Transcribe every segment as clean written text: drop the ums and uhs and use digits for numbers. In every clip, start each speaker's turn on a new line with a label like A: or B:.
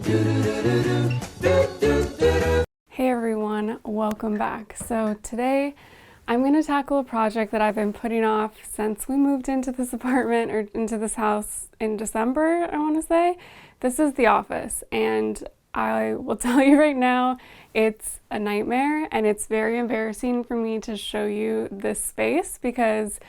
A: Hey everyone, welcome back. So today I'm going to tackle a project that I've been putting off since we moved into this apartment or into this house in December, I want to say. This is the office, and I will tell you right now, it's a nightmare, and it's very embarrassing for me to show you this space because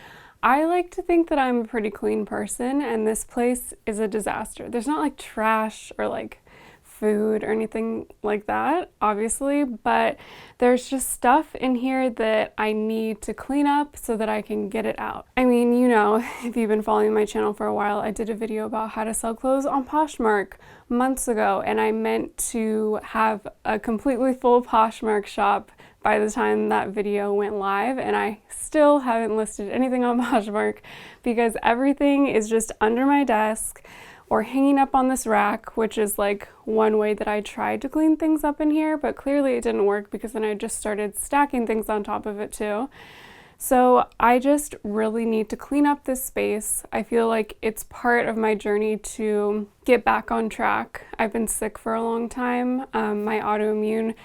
A: I like to think that I'm a pretty clean person, and this place is a disaster. There's not like trash or like food or anything like that, obviously, but there's just stuff in here that I need to clean up so that I can get it out. I mean, you know, if you've been following my channel for a while, I did a video about how to sell clothes on Poshmark months ago, and I meant to have a completely full Poshmark shop by the time that video went live, and I still haven't listed anything on Poshmark because everything is just under my desk or hanging up on this rack, which is like one way that I tried to clean things up in here, but clearly it didn't work because then I just started stacking things on top of it too. So I just really need to clean up this space. I feel like it's part of my journey to get back on track. I've been sick for a long time. My autoimmune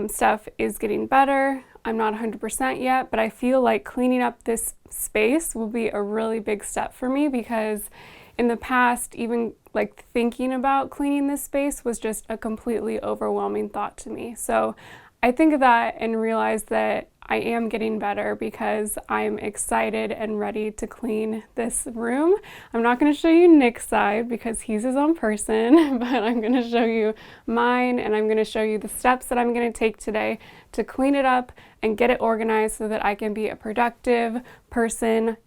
A: stuff is getting better. I'm not 100% yet, but I feel like cleaning up this space will be a really big step for me because in the past, even like thinking about cleaning this space was just a completely overwhelming thought to me. So I think of that and realize that I am getting better because I'm excited and ready to clean this room. I'm not going to show you Nick's side because he's his own person, but I'm going to show you mine, and I'm going to show you the steps that I'm going to take today to clean it up and get it organized so that I can be a productive person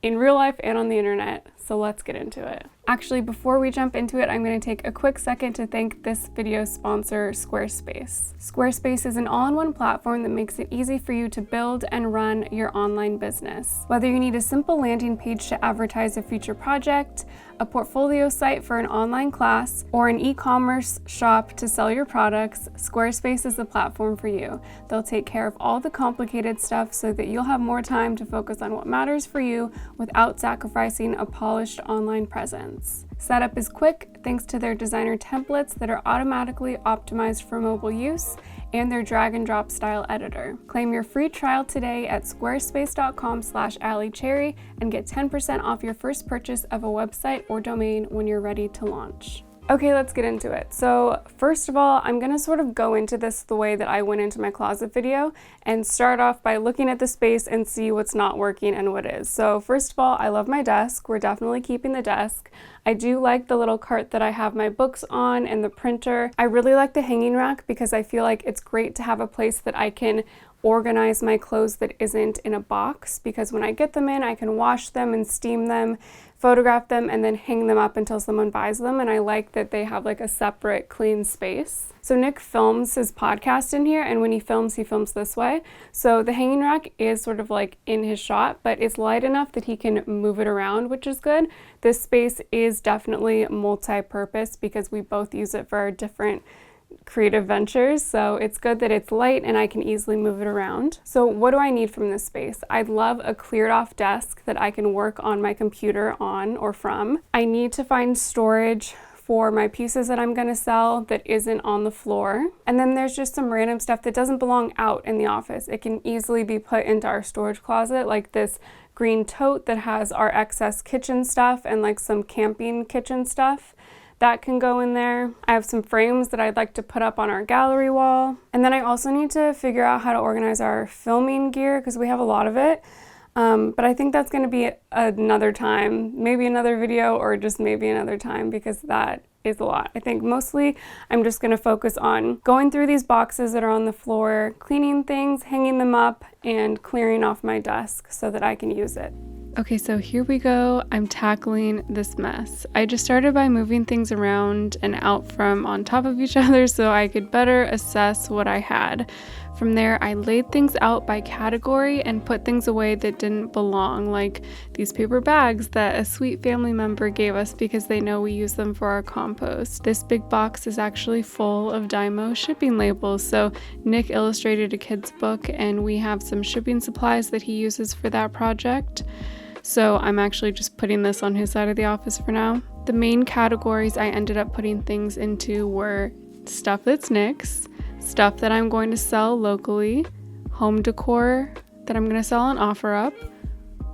A: in real life and on the internet. So let's get into it. Actually, before we jump into it, I'm going to take a quick second to thank this video sponsor, Squarespace. Squarespace is an all-in-one platform that makes it easy for you to build and run your online business. Whether you need a simple landing page to advertise a future project, a portfolio site for an online class, or an e-commerce shop to sell your products, Squarespace is the platform for you. They'll take care of all the complicated stuff so that you'll have more time to focus on what matters for you without sacrificing a polished online presence. Setup is quick thanks to their designer templates that are automatically optimized for mobile use and their drag and drop style editor. Claim your free trial today at squarespace.com/Alli Cherry and get 10% off your first purchase of a website or domain when you're ready to launch. Okay, let's get into it. So first of all, I'm gonna sort of go into this the way that I went into my closet video and start off by looking at the space and see what's not working and what is. So first of all, I love my desk. We're definitely keeping the desk. I do like the little cart that I have my books on and the printer. I really like the hanging rack because I feel like it's great to have a place that I can organize my clothes that isn't in a box, because when I get them in, I can wash them and steam them, photograph them, and then hang them up until someone buys them. And I like that they have like a separate clean space. So Nick films his podcast in here, and when he films this way. So the hanging rack is sort of like in his shot, but it's light enough that he can move it around, which is good. This space is definitely multi-purpose because we both use it for our different creative ventures, so it's good that it's light and I can easily move it around. So what do I need from this space? I'd love a cleared off desk that I can work on my computer on or from. I need to find storage for my pieces that I'm going to sell that isn't on the floor. And then there's just some random stuff that doesn't belong out in the office. It can easily be put into our storage closet, like this green tote that has our excess kitchen stuff and like some camping kitchen stuff. That can go in there. I have some frames that I'd like to put up on our gallery wall. And then I also need to figure out how to organize our filming gear because we have a lot of it. But I think that's going to be another time, maybe another video or just maybe another time because that is a lot. I think mostly I'm just going to focus on going through these boxes that are on the floor, cleaning things, hanging them up, and clearing off my desk so that I can use it. Okay, so here we go. I'm tackling this mess. I just started by moving things around and out from on top of each other so I could better assess what I had. From there, I laid things out by category and put things away that didn't belong, like these paper bags that a sweet family member gave us because they know we use them for our compost. This big box is actually full of Dymo shipping labels, so Nick illustrated a kid's book and we have some shipping supplies that he uses for that project. So I'm actually just putting this on his side of the office for now. The main categories I ended up putting things into were stuff that's Nick's, stuff that I'm going to sell locally, home decor that I'm going to sell on OfferUp,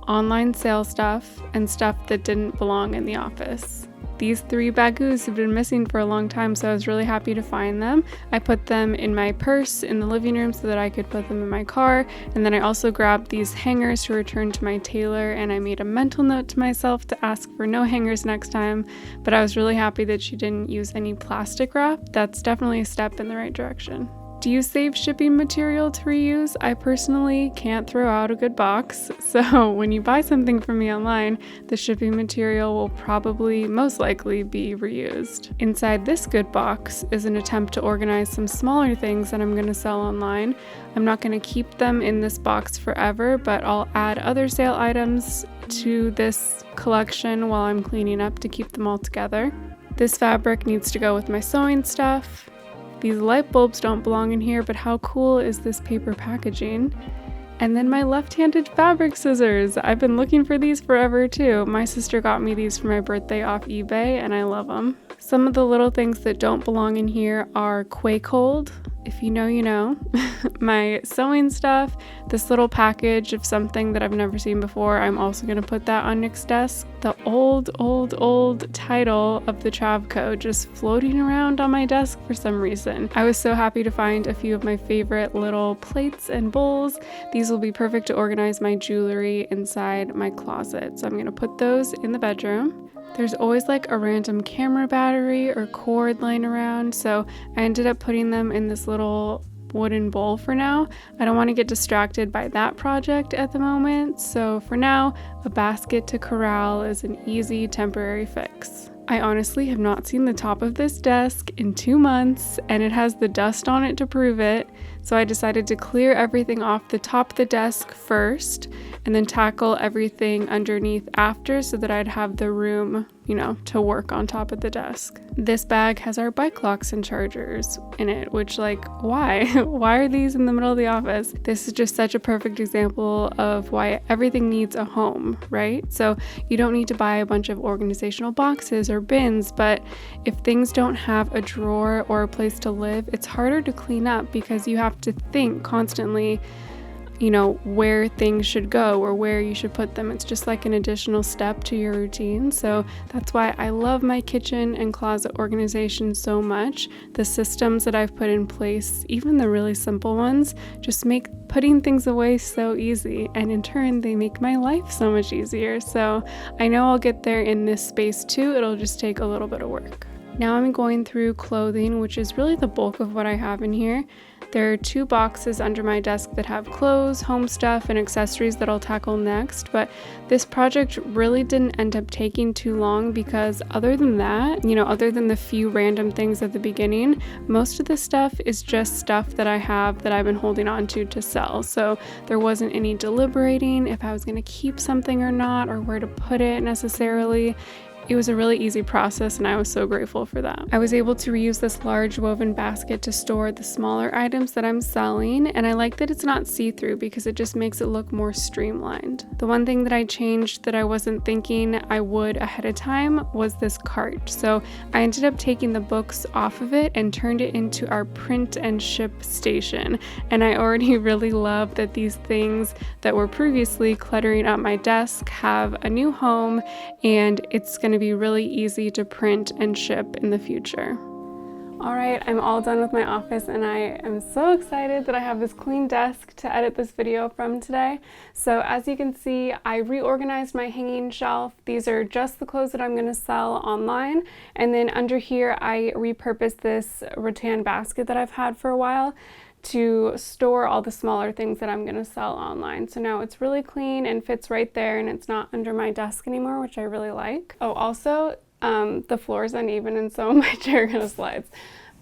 A: online sale stuff, and stuff that didn't belong in the office. These 3 bagus have been missing for a long time, so I was really happy to find them. I put them in my purse in the living room so that I could put them in my car, and then I also grabbed these hangers to return to my tailor, and I made a mental note to myself to ask for no hangers next time, but I was really happy that she didn't use any plastic wrap. That's definitely a step in the right direction. Do you save shipping material to reuse? I personally can't throw out a good box, so when you buy something from me online, the shipping material will probably most likely be reused. Inside this good box is an attempt to organize some smaller things that I'm going to sell online. I'm not going to keep them in this box forever, but I'll add other sale items to this collection while I'm cleaning up to keep them all together. This fabric needs to go with my sewing stuff. These light bulbs don't belong in here, but how cool is this paper packaging? And then my left-handed fabric scissors. I've been looking for these forever too. My sister got me these for my birthday off eBay and I love them. Some of the little things that don't belong in here are Quake Hold. If you know, you know. My sewing stuff, this little package of something that I've never seen before. I'm also going to put that on Nick's desk. The old title of the Travco just floating around on my desk for some reason. I was so happy to find a few of my favorite little plates and bowls. These will be perfect to organize my jewelry inside my closet. So I'm going to put those in the bedroom. There's always like a random camera battery or cord lying around, so I ended up putting them in this little wooden bowl for now. I don't want to get distracted by that project at the moment, so for now, a basket to corral is an easy temporary fix. I honestly have not seen the top of this desk in 2 months, and it has the dust on it to prove it, so I decided to clear everything off the top of the desk first, and then tackle everything underneath after so that I'd have the room, to work on top of the desk. This bag has our bike locks and chargers in it, which why? Why are these in the middle of the office? This is just such a perfect example of why everything needs a home, right? So you don't need to buy a bunch of organizational boxes or bins, but if things don't have a drawer or a place to live, it's harder to clean up because you have to think constantly where things should go or where you should put them. It's just like an additional step to your routine. So that's why I love my kitchen and closet organization so much. The systems that I've put in place, even the really simple ones, just make putting things away so easy. And in turn, they make my life so much easier. So I know I'll get there in this space too. It'll just take a little bit of work. Now I'm going through clothing, which is really the bulk of what I have in here. There are 2 boxes under my desk that have clothes, home stuff, and accessories that I'll tackle next, but this project really didn't end up taking too long because other than that, other than the few random things at the beginning, most of the stuff is just stuff that I have that I've been holding on to sell. So there wasn't any deliberating if I was going to keep something or not, or where to put it necessarily. It was a really easy process and I was so grateful for that. I was able to reuse this large woven basket to store the smaller items that I'm selling, and I like that it's not see-through because it just makes it look more streamlined. The one thing that I changed that I wasn't thinking I would ahead of time was this cart. So I ended up taking the books off of it and turned it into our print and ship station. And I already really love that these things that were previously cluttering up my desk have a new home, and it's going to be really easy to print and ship in the future. All right, I'm all done with my office and I am so excited that I have this clean desk to edit this video from today. So as you can see, I reorganized my hanging shelf. These are just the clothes that I'm going to sell online. And then under here, I repurposed this rattan basket that I've had for a while to store all the smaller things that I'm going to sell online. So now it's really clean and fits right there, and it's not under my desk anymore, which I really like. Oh, also, the floor is uneven and some of my chair kind of slides,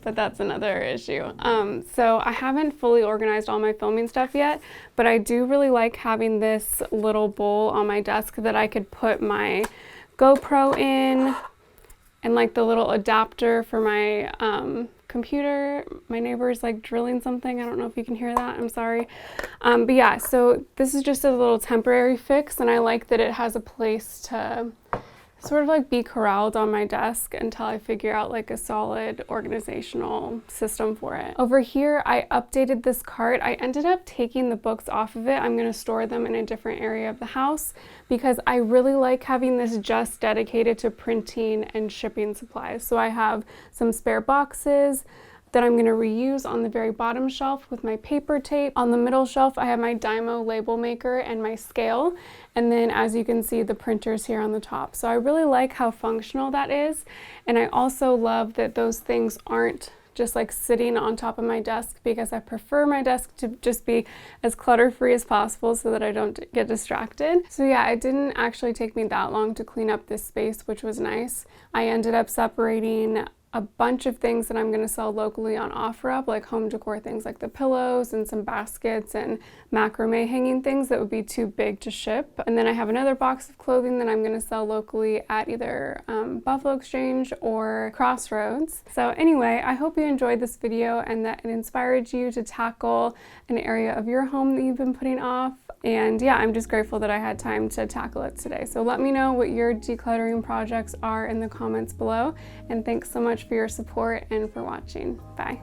A: but that's another issue. So I haven't fully organized all my filming stuff yet, but I do really like having this little bowl on my desk that I could put my GoPro in, and like the little adapter for my computer. My neighbor is drilling something. I don't know if you can hear that. I'm sorry. But yeah, so this is just a little temporary fix, and I like that it has a place to sort of like be corralled on my desk until I figure out like a solid organizational system for it. Over here, I updated this cart. I ended up taking the books off of it. I'm going to store them in a different area of the house because I really like having this just dedicated to printing and shipping supplies. So I have some spare boxes that I'm going to reuse on the very bottom shelf with my paper tape. On the middle shelf, I have my Dymo label maker and my scale. And then as you can see, the printers here on the top. So I really like how functional that is. And I also love that those things aren't just like sitting on top of my desk because I prefer my desk to just be as clutter-free as possible so that I don't get distracted. So yeah, it didn't actually take me that long to clean up this space, which was nice. I ended up separating a bunch of things that I'm going to sell locally on OfferUp, like home decor things like the pillows and some baskets and macrame hanging things that would be too big to ship. And then I have another box of clothing that I'm going to sell locally at either Buffalo Exchange or Crossroads. So anyway, I hope you enjoyed this video and that it inspired you to tackle an area of your home that you've been putting off. And yeah, I'm just grateful that I had time to tackle it today. So let me know what your decluttering projects are in the comments below. And thanks so much for your support and for watching. Bye.